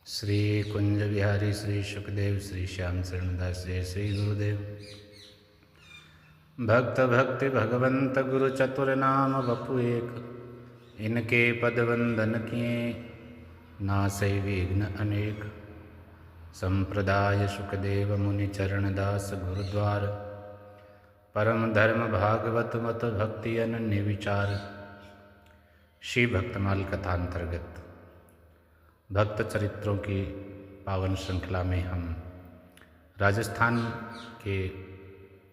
श्री कुंज बिहारी श्री सुखदेव श्री श्याम शरणदास जय श्री गुरुदेव। भक्त भक्ति भगवंत गुरु चतुर नाम बपु एक, इनके पद वंदन किए नासै विघ्न अनेक। संप्रदाय सुखदेव मुनि चरण दास गुरुद्वार, परम धर्म भागवत मत भक्ति अनन्य विचार। श्री भक्तमाल कथांतर्गत भक्त चरित्रों की पावन श्रृंखला में हम राजस्थान के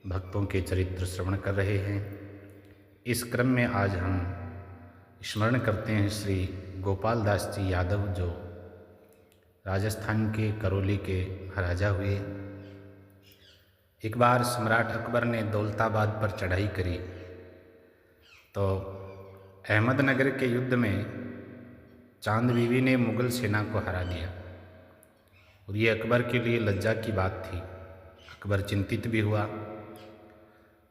भक्तों के चरित्र श्रवण कर रहे हैं। इस क्रम में आज हम स्मरण करते हैं श्री गोपाल दास जी यादव, जो राजस्थान के करौली के राजा हुए। एक बार सम्राट अकबर ने दौलताबाद पर चढ़ाई करी तो अहमदनगर के युद्ध में चांद बीवी ने मुग़ल सेना को हरा दिया और ये अकबर के लिए लज्जा की बात थी। अकबर चिंतित भी हुआ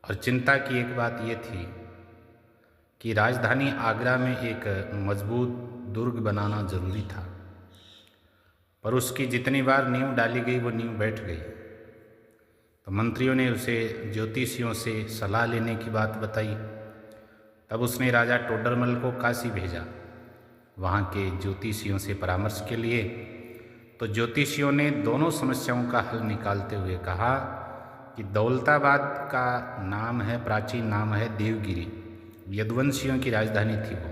और चिंता की एक बात ये थी कि राजधानी आगरा में एक मजबूत दुर्ग बनाना जरूरी था, पर उसकी जितनी बार नींव डाली गई वो नींव बैठ गई। तो मंत्रियों ने उसे ज्योतिषियों से सलाह लेने की बात बताई। तब उसने राजा टोडरमल को काशी भेजा वहाँ के ज्योतिषियों से परामर्श के लिए। तो ज्योतिषियों ने दोनों समस्याओं का हल निकालते हुए कहा कि दौलताबाद का नाम है, प्राचीन नाम है देवगिरी, यदुवंशियों की राजधानी थी वो।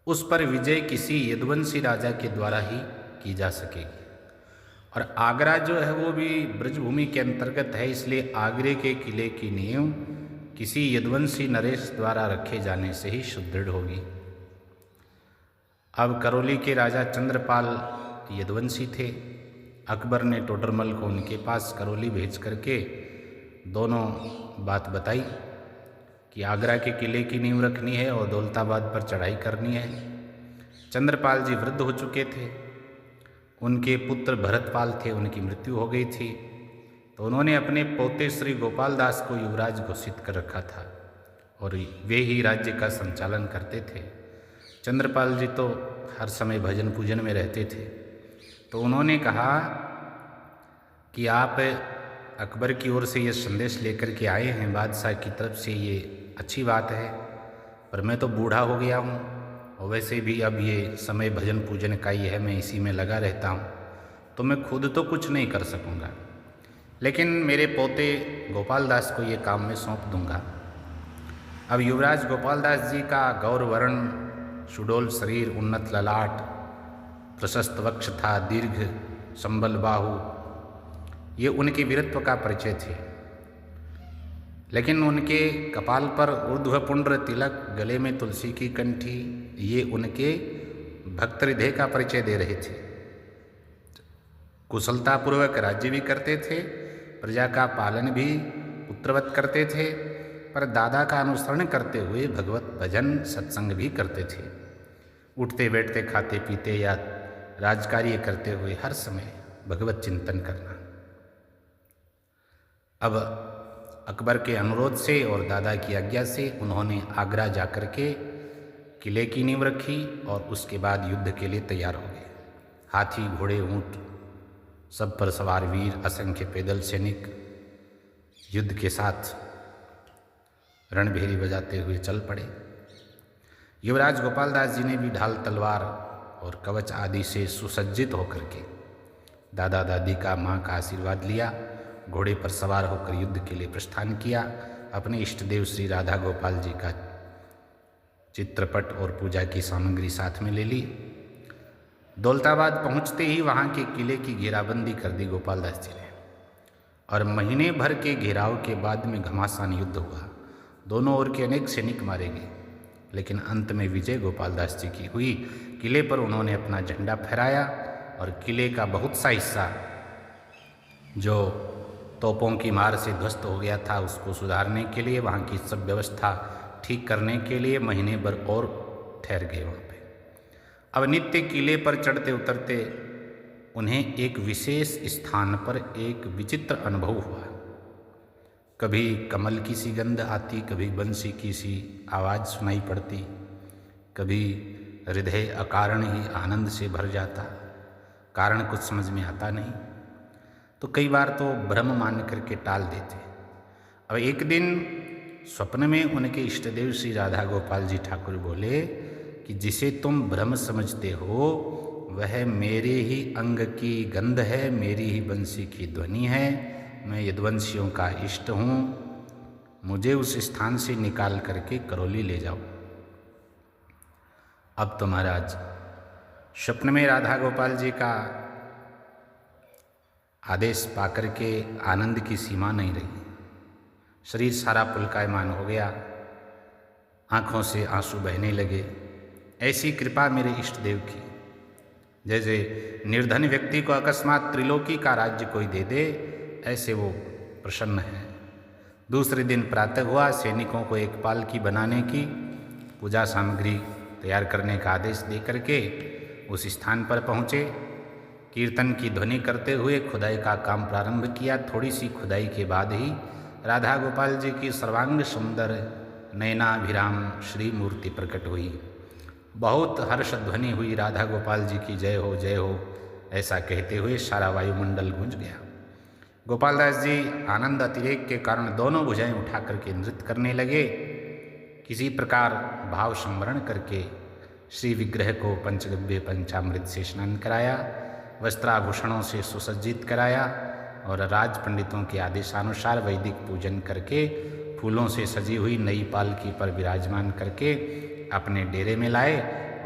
उस पर विजय किसी यदुवंशी राजा के द्वारा ही की जा सकेगी। और आगरा जो है वो भी ब्रजभूमि के अंतर्गत है, इसलिए आगरे के किले की नींव किसी यदुवंशी नरेश द्वारा रखे जाने से ही सुदृढ़ होगी। अब करौली के राजा चंद्रपाल यदुवंशी थे। अकबर ने टोडरमल को उनके पास करौली भेज करके दोनों बात बताई कि आगरा के किले की नींव रखनी है और दौलताबाद पर चढ़ाई करनी है। चंद्रपाल जी वृद्ध हो चुके थे, उनके पुत्र भरतपाल थे, उनकी मृत्यु हो गई थी। तो उन्होंने अपने पोते श्री गोपाल दास को युवराज घोषित कर रखा था और वे ही राज्य का संचालन करते थे। चंद्रपाल जी तो हर समय भजन पूजन में रहते थे। तो उन्होंने कहा कि आप अकबर की ओर से ये संदेश लेकर के आए हैं बादशाह की तरफ से, ये अच्छी बात है, पर मैं तो बूढ़ा हो गया हूँ और वैसे भी अब ये समय भजन पूजन का ही है, मैं इसी में लगा रहता हूँ, तो मैं खुद तो कुछ नहीं कर सकूँगा, लेकिन मेरे पोते गोपाल दास को ये काम मैं सौंप दूँगा। अब युवराज गोपाल दास जी का गौरवर्ण सुडोल शरीर, उन्नत ललाट, प्रशस्त वक्ष था, दीर्घ संबल बाहु, ये उनके वीरत्व का परिचय थे। लेकिन उनके कपाल पर ऊर्ध्वपुंड्र तिलक, गले में तुलसी की कंठी, ये उनके भक्त हृदय का परिचय दे रहे थे। कुशलतापूर्वक राज्य भी करते थे, प्रजा का पालन भी पुत्रवत करते थे, पर दादा का अनुसरण करते हुए भगवत भजन सत्संग भी करते थे। उठते बैठते खाते पीते या राजकार्य करते हुए हर समय भगवत चिंतन करना। अब अकबर के अनुरोध से और दादा की आज्ञा से उन्होंने आगरा जाकर के किले की नींव रखी और उसके बाद युद्ध के लिए तैयार हो गए। हाथी, घोड़े, ऊंट सब पर सवार वीर, असंख्य पैदल सैनिक युद्ध के साथ रणभेरी बजाते हुए चल पड़े। युवराज गोपाल दास जी ने भी ढाल, तलवार और कवच आदि से सुसज्जित होकर के दादा दादी का, माँ का आशीर्वाद लिया। घोड़े पर सवार होकर युद्ध के लिए प्रस्थान किया। अपने इष्ट देव श्री राधा गोपाल जी का चित्रपट और पूजा की सामग्री साथ में ले ली। दौलताबाद पहुँचते ही वहाँ के किले की घेराबंदी कर दी गोपाल दास जी ने और महीने भर के घेराव के बाद में घमासान युद्ध हुआ। दोनों ओर के अनेक सैनिक मारे गए, लेकिन अंत में विजय गोपाल दास जी की हुई। किले पर उन्होंने अपना झंडा फहराया और किले का बहुत सा हिस्सा जो तोपों की मार से ध्वस्त हो गया था उसको सुधारने के लिए, वहाँ की सब व्यवस्था ठीक करने के लिए महीने भर और ठहर गए वहाँ पे। अब नित्य किले पर चढ़ते उतरते उन्हें एक विशेष स्थान पर एक विचित्र अनुभव हुआ। कभी कमल की सी गंध आती, कभी बंसी की सी आवाज़ सुनाई पड़ती, कभी हृदय अकारण ही आनंद से भर जाता। कारण कुछ समझ में आता नहीं, तो कई बार तो भ्रम मान करके टाल देते। अब एक दिन स्वप्न में उनके इष्टदेव श्री राधा गोपाल जी ठाकुर बोले कि जिसे तुम भ्रम समझते हो वह मेरे ही अंग की गंध है, मेरी ही बंसी की ध्वनि है, मैं यदुवंशियों का इष्ट हूँ, मुझे उस स्थान से निकाल करके करौली ले जाओ। अब तो महाराज स्वप्न में राधा गोपाल जी का आदेश पाकर के आनंद की सीमा नहीं रही। शरीर सारा पुलकायमान हो गया, आँखों से आंसू बहने लगे। ऐसी कृपा मेरे इष्ट देव की, जैसे निर्धन व्यक्ति को अकस्मात त्रिलोकी का राज्य कोई दे दे, ऐसे वो प्रसन्न है। दूसरे दिन प्रातः हुआ, सैनिकों को एक पालकी बनाने की, पूजा सामग्री तैयार करने का आदेश दे करके उस स्थान पर पहुँचे। कीर्तन की ध्वनि करते हुए खुदाई का काम प्रारंभ किया। थोड़ी सी खुदाई के बाद ही राधा गोपाल जी की सर्वांग सुंदर नयनाभिराम श्री मूर्ति प्रकट हुई। बहुत हर्ष ध्वनि हुई, राधा गोपाल जी की जय हो जय हो, ऐसा कहते हुए सारा वायुमंडल गूंज गया। गोपाल दास जी आनंद अतिरेक के कारण दोनों भुजाएं उठा करके नृत्य करने लगे। किसी प्रकार भाव संवरण करके श्री विग्रह को पंचगव्य पंचामृत से स्नान कराया, वस्त्राभूषणों से सुसज्जित कराया और राज पंडितों के आदेशानुसार वैदिक पूजन करके फूलों से सजी हुई नई पालकी पर विराजमान करके अपने डेरे में लाए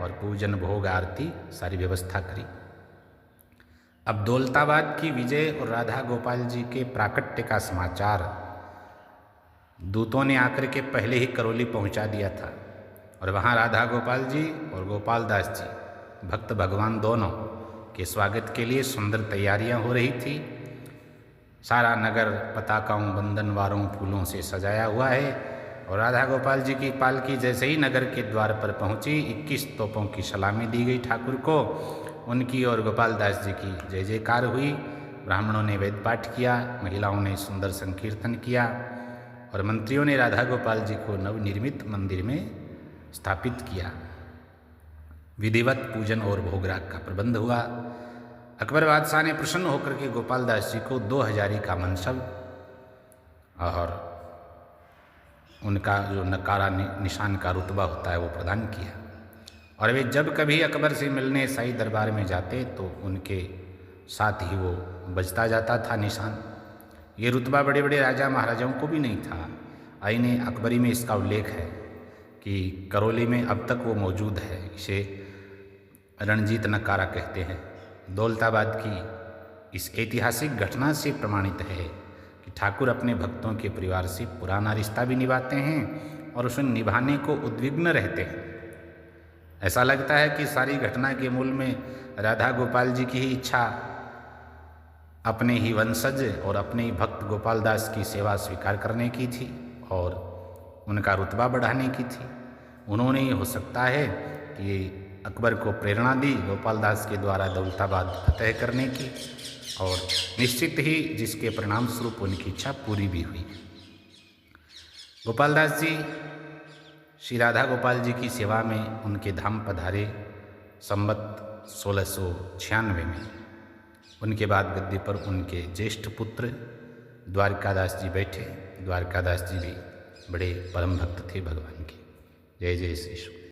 और पूजन भोग आरती सारी व्यवस्था करी। अब दौलताबाद की विजय और राधा गोपाल जी के प्राकट्य का समाचार दूतों ने आकर के पहले ही करौली पहुंचा दिया था और वहां राधा गोपाल जी और गोपाल दास जी भक्त भगवान दोनों के स्वागत के लिए सुंदर तैयारियां हो रही थी। सारा नगर पताकाओं, बंधनवारों, फूलों से सजाया हुआ है और राधा गोपाल जी की पालकी जैसे ही नगर के द्वार पर पहुंची, 21 तोपों की सलामी दी गई ठाकुर को। उनकी और गोपाल दास जी की जय जयकार हुई। ब्राह्मणों ने वेद पाठ किया, महिलाओं ने सुंदर संकीर्तन किया और मंत्रियों ने राधा गोपाल जी को नवनिर्मित मंदिर में स्थापित किया। विधिवत पूजन और भोगराग का प्रबंध हुआ। अकबर बादशाह ने प्रसन्न होकर के गोपाल दास जी को 2000 का मनसब और उनका जो नकारा निशान का रुतबा होता है वो प्रदान किया। और वे जब कभी अकबर से मिलने शाही दरबार में जाते तो उनके साथ ही वो बजता जाता था निशान। ये रुतबा बड़े बड़े राजा महाराजाओं को भी नहीं था। आईने अकबरी में इसका उल्लेख है कि करौली में अब तक वो मौजूद है। इसे रणजीत नकारा कहते हैं। दौलताबाद की इस ऐतिहासिक घटना से प्रमाणित है कि ठाकुर अपने भक्तों के परिवार से पुराना रिश्ता भी निभाते हैं और उसे निभाने को उद्विग्न रहते हैं। ऐसा लगता है कि सारी घटना के मूल में राधा गोपाल जी की ही इच्छा अपने ही वंशज और अपने ही भक्त गोपाल दास की सेवा स्वीकार करने की थी और उनका रुतबा बढ़ाने की थी। उन्होंने ही हो सकता है कि अकबर को प्रेरणा दी गोपाल दास के द्वारा दौलताबाद फतह करने की और निश्चित ही जिसके परिणाम स्वरूप उनकी इच्छा पूरी भी हुई। गोपाल दास जी श्री राधा गोपाल जी की सेवा में उनके धाम पधारे संवत 1696 में। उनके बाद गद्दी पर उनके ज्येष्ठ पुत्र द्वारकादास जी बैठे। द्वारकादास जी भी बड़े परम भक्त थे भगवान के। जय जय श्री कृष्ण।